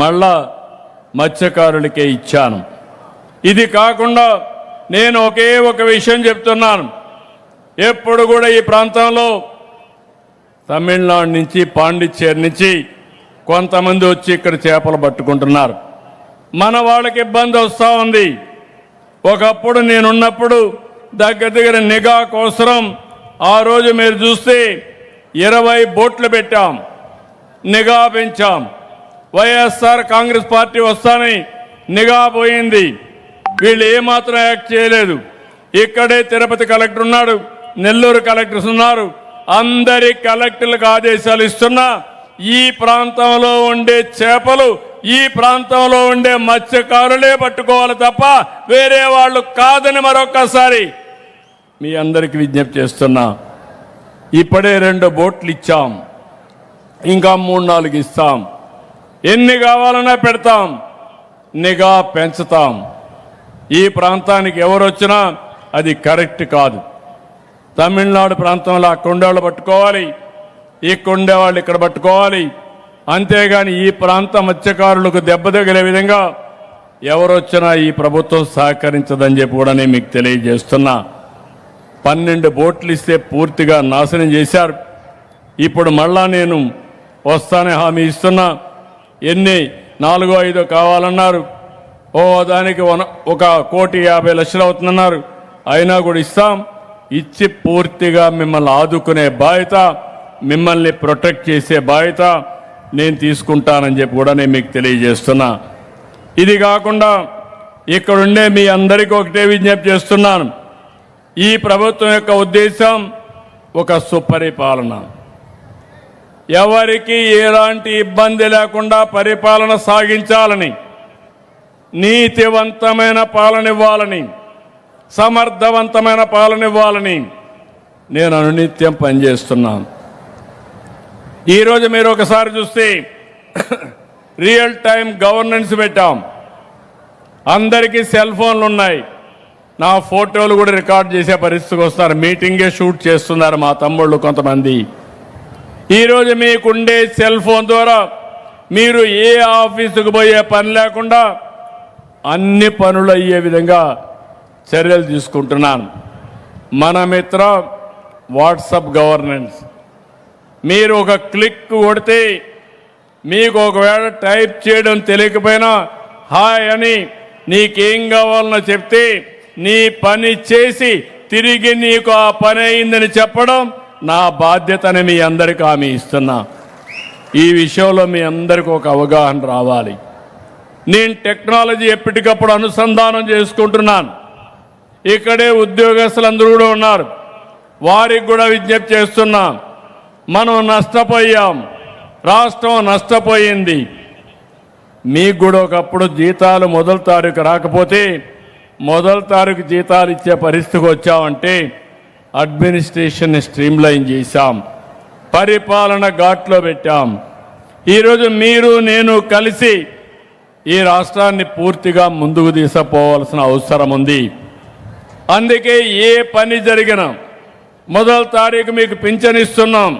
మళ్ళా మత్స్యకారులకే ఇచ్చాను. ఇది కాకుండా నేను ఒకే ఒక విషయం చెప్తున్నాను. ఎప్పుడు కూడా ఈ ప్రాంతంలో తమిళనాడు నుంచి పాండిచ్చేరి నుంచి కొంతమంది వచ్చి ఇక్కడ చేపలు పట్టుకుంటున్నారు. మన వాళ్ళకి ఇబ్బంది వస్తూ ఉంది. ఒకప్పుడు నేనున్నప్పుడు దగ్గర నిఘా కోసరం ఆ రోజు మీరు చూస్తే 20 బోట్లు పెట్టాం, నిఘా పెంచాం. వైఎస్ఆర్ కాంగ్రెస్ పార్టీ వస్తానని నిఘా పోయింది. వీళ్ళు ఏమాత్రం యాక్ట్ చేయలేదు. ఇక్కడే తిరుపతి కలెక్టర్ ఉన్నాడు, నెల్లూరు కలెక్టర్స్ ఉన్నారు. అందరి కలెక్టర్లకు ఆదేశాలు ఇస్తున్నా, ఈ ప్రాంతంలో ఉండే చేపలు ఈ ప్రాంతంలో ఉండే మత్స్యకారులే పట్టుకోవాలి తప్ప వేరే వాళ్ళు కాదని మరొక్కసారి మీ అందరికి విజ్ఞప్తి చేస్తున్నా. ఇప్పుడే 2 బోట్లు ఇచ్చాం, ఇంకా 3-4 ఇస్తాం. ఎన్ని కావాలన్నా పెడతాం, నిఘా పెంచుతాం. ఈ ప్రాంతానికి ఎవరు వచ్చినా అది కరెక్ట్ కాదు. తమిళనాడు ప్రాంతంలో ఆ కొండవాళ్ళు పట్టుకోవాలి, ఈ కొండవాళ్ళు ఇక్కడ పట్టుకోవాలి. అంతేగాని ఈ ప్రాంత మత్స్యకారులకు దెబ్బ తగిలే విధంగా ఎవరు వచ్చినా ఈ ప్రభుత్వం సహకరించదని చెప్పి కూడా నేను మీకు తెలియజేస్తున్నా. 12 బోట్లు ఇస్తే పూర్తిగా నాశనం చేశారు. ఇప్పుడు మళ్ళా నేను వస్తానే హామీ ఇస్తున్నా. ఎన్ని 4-5 కావాలన్నారు. దానికి 1,50,00,000 అవుతుందన్నారు. అయినా కూడా ఇస్తాం. ఇచ్చి పూర్తిగా మిమ్మల్ని ఆదుకునే బాధ్యత, మిమ్మల్ని ప్రొటెక్ట్ చేసే బాధ్యత నేను తీసుకుంటానని చెప్పి కూడా నేను మీకు తెలియజేస్తున్నా. ఇది కాకుండా ఇక్కడుండే మీ అందరికీ ఒకటే విజ్ఞప్తి చేస్తున్నాను. ఈ ప్రభుత్వం యొక్క ఉద్దేశం ఒక సుపరిపాలన. ఎవరికి ఎలాంటి ఇబ్బంది లేకుండా పరిపాలన సాగించాలని, నీతివంతమైన పాలన ఇవ్వాలని, సమర్థవంతమైన పాలన ఇవ్వాలని నేను అనునిత్యం పనిచేస్తున్నాను. ఈరోజు మీరు ఒకసారి చూస్తే రియల్ టైం గవర్నెన్స్ పెట్టాం. అందరికీ సెల్ ఫోన్లు ఉన్నాయి. నా ఫోటోలు కూడా రికార్డ్ చేసే పరిస్థితికి వస్తున్నారు. మీటింగే షూట్ చేస్తున్నారు మా తమ్ముళ్ళు కొంతమంది. ఈరోజు మీకుండే సెల్ ఫోన్ ద్వారా మీరు ఏ ఆఫీసుకు పోయే పని లేకుండా అన్ని పనులు అయ్యే విధంగా చర్యలు తీసుకుంటున్నాను. మన మిత్ర వాట్సాప్ గవర్నెన్స్. మీరు ఒక క్లిక్ కొడితే మీకు ఒకవేళ టైప్ చేయడం తెలియకపోయినా హాయ్ అని నీకేం కావాలనో చెప్తే నీ పని చేసి తిరిగి నీకు ఆ పని అయిందని చెప్పడం నా బాధ్యతని మీ అందరికీ హామీ ఇస్తున్నా. ఈ విషయంలో మీ అందరికీ ఒక అవగాహన రావాలి. నేను టెక్నాలజీ ఎప్పటికప్పుడు అనుసంధానం చేసుకుంటున్నాను. ఇక్కడే ఉద్యోగస్తులందరూ కూడా ఉన్నారు. వారికి కూడా విజ్ఞప్తి చేస్తున్నా. మనం నష్టపోయాం, రాష్ట్రం నష్టపోయింది. మీకు కూడా ఒకప్పుడు జీతాలు 1వ తారీఖు రాకపోతే 1వ తారీఖు జీతాలు ఇచ్చే పరిస్థితికి వచ్చామంటే అడ్మినిస్ట్రేషన్ని స్ట్రీమ్లైన్ చేశాం, పరిపాలన ఘాట్లో పెట్టాం. ఈరోజు మీరు నేను కలిసి ఈ రాష్ట్రాన్ని పూర్తిగా ముందుకు తీసుకుపోవాల్సిన అవసరం ఉంది. అందుకే ఏ పని జరిగినా 1వ తారీఖు మీకు పింఛన్ ఇస్తున్నాం.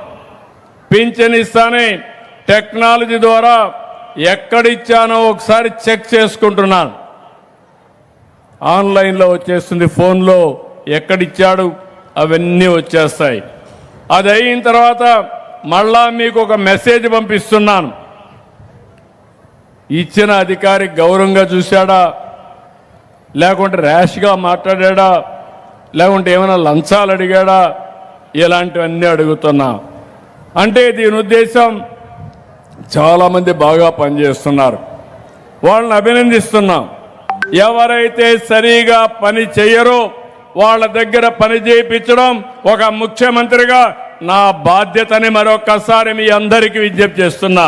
పింఛన్ ఇస్తానే టెక్నాలజీ ద్వారా ఎక్కడిచ్చానో ఒకసారి చెక్ చేసుకుంటున్నాను. ఆన్లైన్లో వచ్చేస్తుంది, ఫోన్లో ఎక్కడిచ్చాడు అవన్నీ వచ్చేస్తాయి. అది అయిన తర్వాత మళ్ళా మీకు ఒక మెసేజ్ పంపిస్తున్నాను. ఇచ్చిన అధికారి గౌరవంగా చూశాడా, లేకుంటే ర్యాష్గా మాట్లాడా, లేకుంటే ఏమైనా లంచాలు అడిగాడా, ఇలాంటివన్నీ అడుగుతున్నా. అంటే దీని ఉద్దేశం చాలామంది బాగా పనిచేస్తున్నారు, వాళ్ళని అభినందిస్తున్నాం. ఎవరైతే సరిగా పని చేయరో వాళ్ళ దగ్గర పని చేయించడం ఒక ముఖ్యమంత్రిగా నా బాధ్యతని మరొకసారి మీ అందరికీ విజ్ఞప్తి చేస్తున్నా.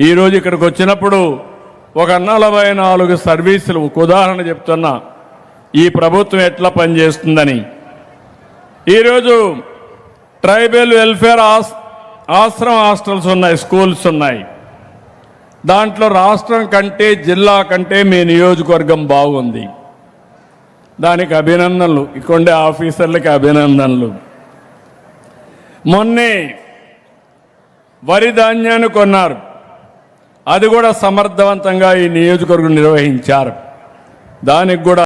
ఈరోజు ఇక్కడికి వచ్చినప్పుడు ఒక 44 సర్వీసులు, ఒక ఉదాహరణ చెప్తున్నా ఈ ప్రభుత్వం ఎట్లా పనిచేస్తుందని. ఈరోజు ట్రైబల్ వెల్ఫేర్ ఆశ్రమ హాస్టల్స్ ఉన్నాయి, స్కూల్స్ ఉన్నాయి. దాంట్లో రాష్ట్రం కంటే జిల్లా కంటే మీ నియోజకవర్గం బాగుంది. దానికి అభినందనలు, ఇక్కడే ఆఫీసర్లకి అభినందనలు. మొన్నే వరి ధాన్యాన్ని కొన్నారు. అది కూడా సమర్థవంతంగా ఈ నియోజకవర్గం నిర్వహించారు. దానికి కూడా